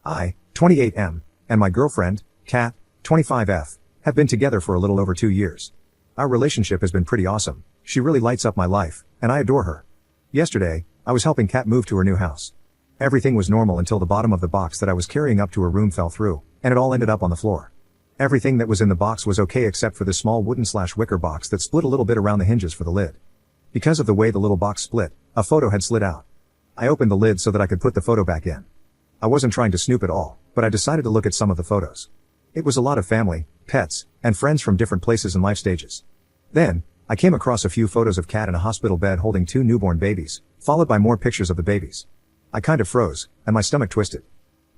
I, 28M, and my girlfriend, Kat, 25F, have been together for a little over 2 years. Our relationship has been pretty awesome. She really lights up my life, and I adore her. Yesterday, I was helping Kat move to her new house. Everything was normal until the bottom of the box that I was carrying up to her room fell through, and it all ended up on the floor. Everything that was in the box was okay except for the small wooden/wicker box that split a little bit around the hinges for the lid. Because of the way the little box split, a photo had slid out. I opened the lid so that I could put the photo back in. I wasn't trying to snoop at all, but I decided to look at some of the photos. It was a lot of family, pets, and friends from different places and life stages. Then, I came across a few photos of Kat in a hospital bed holding 2 newborn babies, followed by more pictures of the babies. I kind of froze, and my stomach twisted.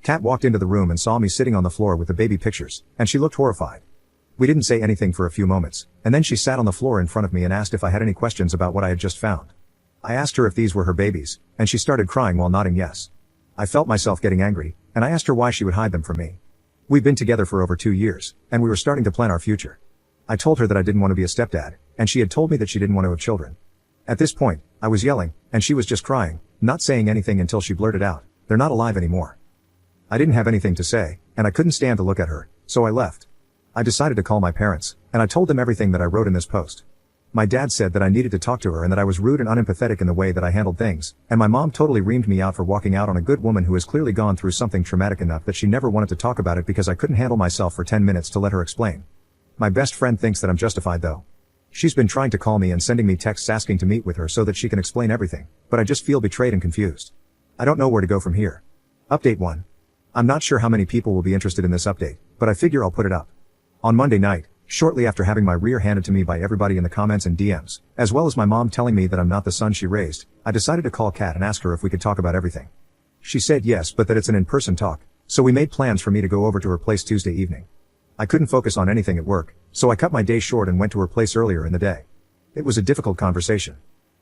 Kat walked into the room and saw me sitting on the floor with the baby pictures, and she looked horrified. We didn't say anything for a few moments, and then she sat on the floor in front of me and asked if I had any questions about what I had just found. I asked her if these were her babies, and she started crying while nodding yes. I felt myself getting angry, and I asked her why she would hide them from me. We've been together for over 2 years, and we were starting to plan our future. I told her that I didn't want to be a stepdad, and she had told me that she didn't want to have children. At this point, I was yelling, and she was just crying, not saying anything until she blurted out, "They're not alive anymore." I didn't have anything to say, and I couldn't stand to look at her, so I left. I decided to call my parents, and I told them everything that I wrote in this post. My dad said that I needed to talk to her and that I was rude and unempathetic in the way that I handled things, and my mom totally reamed me out for walking out on a good woman who has clearly gone through something traumatic enough that she never wanted to talk about it because I couldn't handle myself for 10 minutes to let her explain. My best friend thinks that I'm justified though. She's been trying to call me and sending me texts asking to meet with her so that she can explain everything, but I just feel betrayed and confused. I don't know where to go from here. Update 1. I'm not sure how many people will be interested in this update, but I figure I'll put it up. On Monday night, shortly after having my rear handed to me by everybody in the comments and DMs, as well as my mom telling me that I'm not the son she raised, I decided to call Kat and ask her if we could talk about everything. She said yes, but that it's an in-person talk, so we made plans for me to go over to her place Tuesday evening. I couldn't focus on anything at work, so I cut my day short and went to her place earlier in the day. It was a difficult conversation.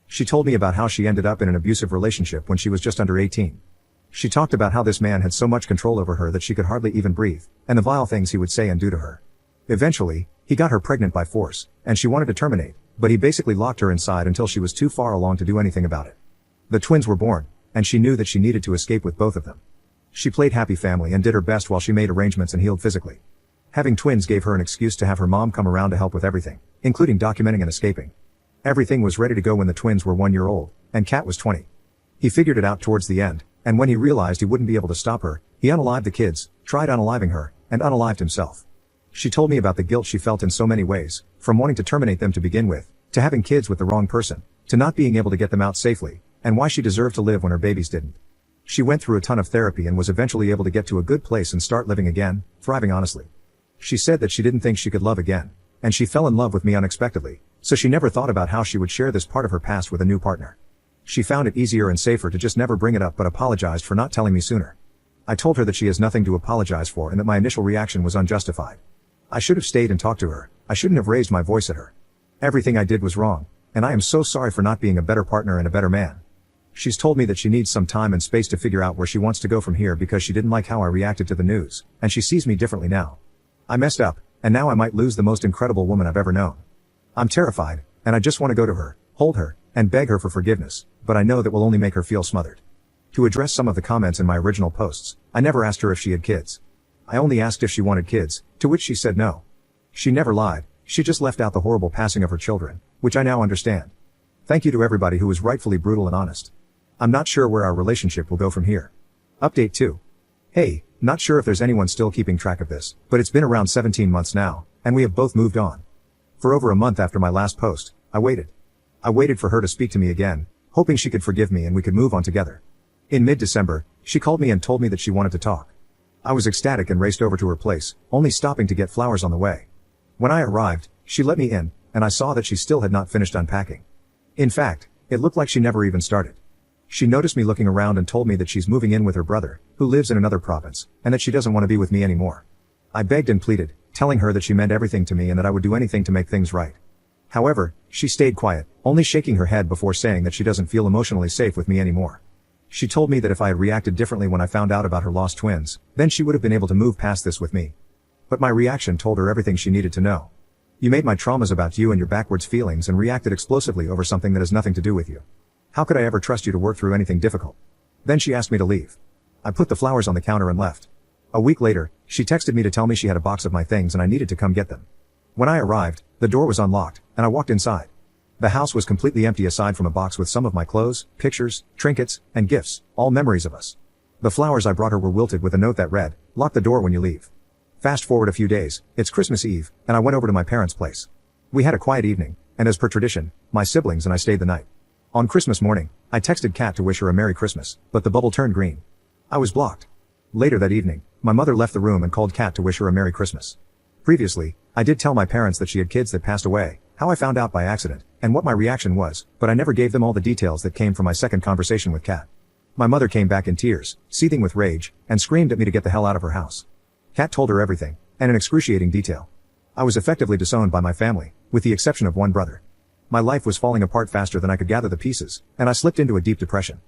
She told me about how she ended up in an abusive relationship when she was just under 18. She talked about how this man had so much control over her that she could hardly even breathe, and the vile things he would say and do to her. Eventually, he got her pregnant by force, and she wanted to terminate, but he basically locked her inside until she was too far along to do anything about it. The twins were born, and she knew that she needed to escape with both of them. She played happy family and did her best while she made arrangements and healed physically. Having twins gave her an excuse to have her mom come around to help with everything, including documenting and escaping. Everything was ready to go when the twins were 1 year old, and Kat was 20. He figured it out towards the end, and when he realized he wouldn't be able to stop her, he unalived the kids, tried unaliving her, and unalived himself. She told me about the guilt she felt in so many ways, from wanting to terminate them to begin with, to having kids with the wrong person, to not being able to get them out safely, and why she deserved to live when her babies didn't. She went through a ton of therapy and was eventually able to get to a good place and start living again, thriving honestly. She said that she didn't think she could love again, and she fell in love with me unexpectedly, so she never thought about how she would share this part of her past with a new partner. She found it easier and safer to just never bring it up but apologized for not telling me sooner. I told her that she has nothing to apologize for and that my initial reaction was unjustified. I should have stayed and talked to her. I shouldn't have raised my voice at her. Everything I did was wrong, and I am so sorry for not being a better partner and a better man. She's told me that she needs some time and space to figure out where she wants to go from here because she didn't like how I reacted to the news, and she sees me differently now. I messed up, and now I might lose the most incredible woman I've ever known. I'm terrified, and I just want to go to her, hold her, and beg her for forgiveness, but I know that will only make her feel smothered. To address some of the comments in my original posts, I never asked her if she had kids. I only asked if she wanted kids, to which she said no. She never lied, she just left out the horrible passing of her children, which I now understand. Thank you to everybody who was rightfully brutal and honest. I'm not sure where our relationship will go from here. Update 2. Hey, not sure if there's anyone still keeping track of this, but it's been around 17 months now, and we have both moved on. For over a month after my last post, I waited. I waited for her to speak to me again, hoping she could forgive me and we could move on together. In mid-December, she called me and told me that she wanted to talk. I was ecstatic and raced over to her place, only stopping to get flowers on the way. When I arrived, she let me in, and I saw that she still had not finished unpacking. In fact, it looked like she never even started. She noticed me looking around and told me that she's moving in with her brother, who lives in another province, and that she doesn't want to be with me anymore. I begged and pleaded, telling her that she meant everything to me and that I would do anything to make things right. However, she stayed quiet, only shaking her head before saying that she doesn't feel emotionally safe with me anymore. She told me that if I had reacted differently when I found out about her lost twins, then she would have been able to move past this with me. But my reaction told her everything she needed to know. You made my traumas about you and your backwards feelings and reacted explosively over something that has nothing to do with you. How could I ever trust you to work through anything difficult? Then she asked me to leave. I put the flowers on the counter and left. A week later, she texted me to tell me she had a box of my things and I needed to come get them. When I arrived, the door was unlocked, and I walked inside. The house was completely empty aside from a box with some of my clothes, pictures, trinkets, and gifts, all memories of us. The flowers I brought her were wilted with a note that read, "Lock the door when you leave." Fast forward a few days, it's Christmas Eve, and I went over to my parents' place. We had a quiet evening, and as per tradition, my siblings and I stayed the night. On Christmas morning, I texted Kat to wish her a Merry Christmas, but the bubble turned green. I was blocked. Later that evening, my mother left the room and called Kat to wish her a Merry Christmas. Previously, I did tell my parents that she had kids that passed away, how I found out by accident, and what my reaction was, but I never gave them all the details that came from my second conversation with Kat. My mother came back in tears, seething with rage, and screamed at me to get the hell out of her house. Kat told her everything, and in excruciating detail. I was effectively disowned by my family, with the exception of one brother. My life was falling apart faster than I could gather the pieces, and I slipped into a deep depression.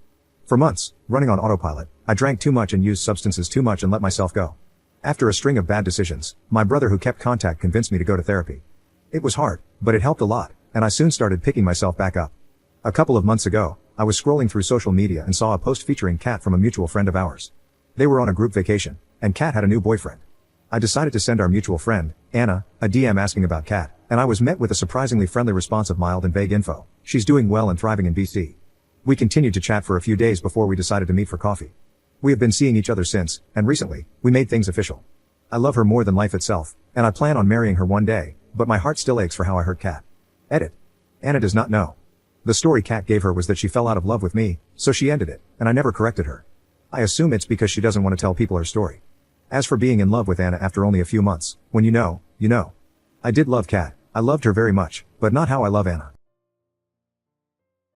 For months, running on autopilot, I drank too much and used substances too much and let myself go. After a string of bad decisions, my brother who kept contact convinced me to go to therapy. It was hard, but it helped a lot, and I soon started picking myself back up. A couple of months ago, I was scrolling through social media and saw a post featuring Kat from a mutual friend of ours. They were on a group vacation, and Kat had a new boyfriend. I decided to send our mutual friend, Anna, a DM asking about Kat, and I was met with a surprisingly friendly response of mild and vague info. She's doing well and thriving in BC. We continued to chat for a few days before we decided to meet for coffee. We have been seeing each other since, and recently, we made things official. I love her more than life itself, and I plan on marrying her one day, but my heart still aches for how I hurt Kat. Edit. Anna does not know. The story Kat gave her was that she fell out of love with me, so she ended it, and I never corrected her. I assume it's because she doesn't want to tell people her story. As for being in love with Anna after only a few months, when you know, you know. I did love Kat, I loved her very much, but not how I love Anna.